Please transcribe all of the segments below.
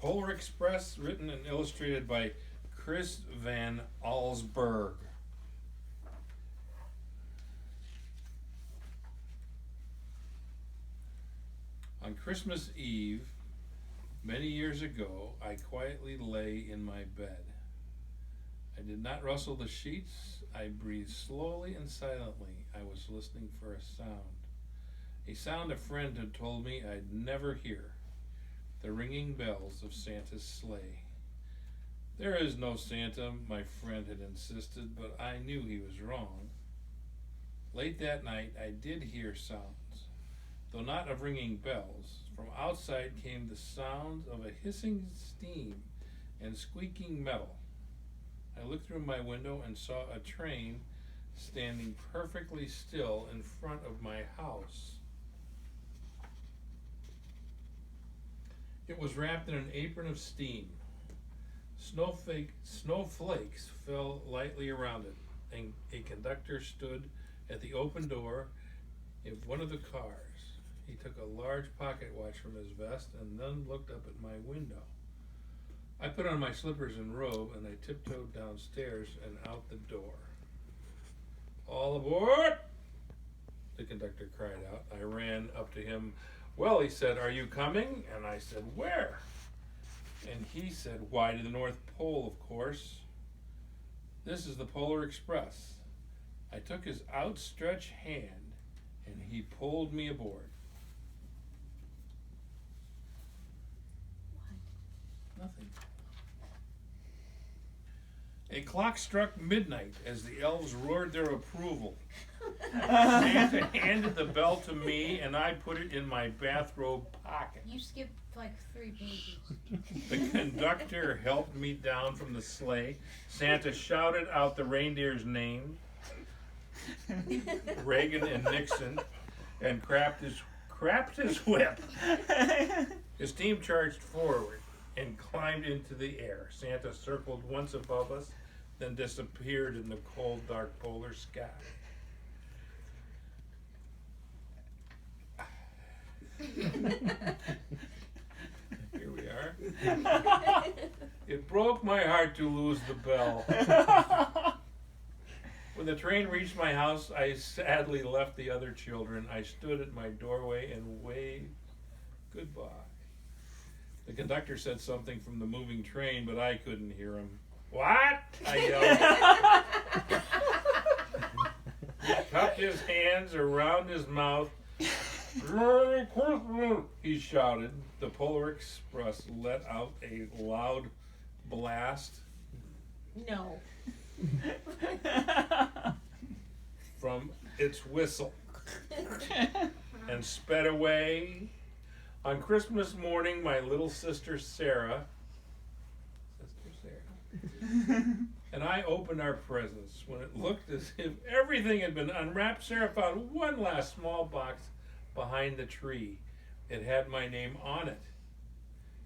Polar Express, written and illustrated by Chris Van Allsburg. On Christmas Eve, many years ago, I quietly lay in my bed. I did not rustle the sheets. I breathed slowly and silently. I was listening for a sound a friend had told me I'd never hear, the ringing bells of Santa's sleigh. There is no Santa, my friend had insisted, but I knew he was wrong. Late that night, I did hear sounds, though not of ringing bells. From outside came the sound of a hissing steam and squeaking metal. I looked through my window and saw a train standing perfectly still in front of my house. It was wrapped in an apron of steam. Snowflakes fell lightly around it, and a conductor stood at the open door of one of the cars. He took a large pocket watch from his vest and then looked up at my window. I put on my slippers and robe, and I tiptoed downstairs and out the door. "All aboard!" the conductor cried out. I ran up to him. "Well," he said, "are you coming?" And I said, "Where?" And he said, "Why, to the North Pole, of course. This is the Polar Express." I took his outstretched hand, and he pulled me aboard. What? Nothing. A clock struck midnight as the elves roared their approval. Santa handed the bell to me, and I put it in my bathrobe pocket. You skipped like 3 pages. The conductor helped me down from the sleigh. Santa shouted out the reindeer's name, Reagan and Nixon, and crapped his whip. His team charged forward and climbed into the air. Santa circled once above us, then disappeared in the cold, dark polar sky. Here we are. It broke my heart to lose the bell. When the train reached my house, I sadly left the other children. I stood at my doorway and waved goodbye. The conductor said something from the moving train, but I couldn't hear him. "What?" I yelled. He cupped his hands around his mouth. "Merry Christmas," he shouted. The Polar Express let out a loud blast. No. From its whistle and sped away. On Christmas morning, my little sister Sarah and I opened our presents. When it looked as if everything had been unwrapped, Sarah found one last small box behind the tree. It had my name on it.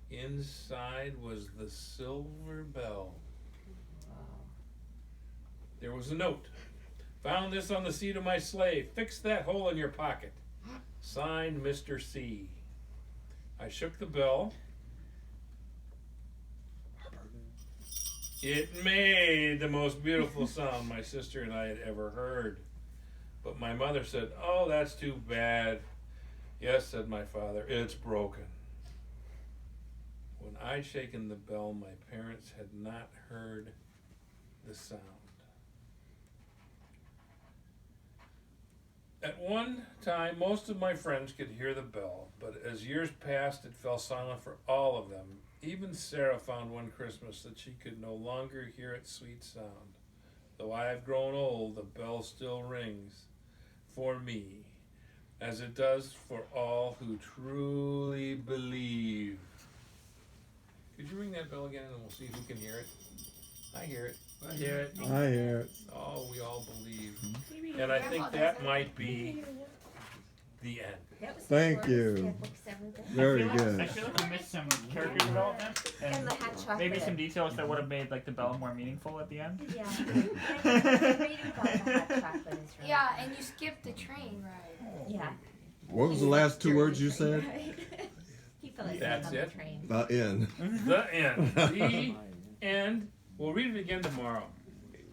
Inside was the silver bell. There was a note. "Found this on the seat of my sleigh. Fix that hole in your pocket. Signed, Mr. C." I shook the bell. It made the most beautiful sound my sister and I had ever heard. But my mother said, "Oh, that's too bad." "Yes," said my father, "it's broken." When I'd shaken the bell, my parents had not heard the sound. At one time, most of my friends could hear the bell, but as years passed, it fell silent for all of them. Even Sarah found one Christmas that she could no longer hear its sweet sound. Though I have grown old, the bell still rings for me, as it does for all who truly believe. Could you ring that bell again, and we'll see who can hear it? I hear it. I hear it. I hear it. Oh, we all believe. And I think that might be the end. Thank you. Very good. I feel like we missed some character development And the hot chocolate. maybe some details that would have made like the bell more meaningful at the end. Yeah. Reading about the hot chocolate is really Yeah, and you skipped the train ride. Yeah. What was the last two words you said? He fell asleep That's on the it. train. The end. The end. The end. We'll read it again tomorrow.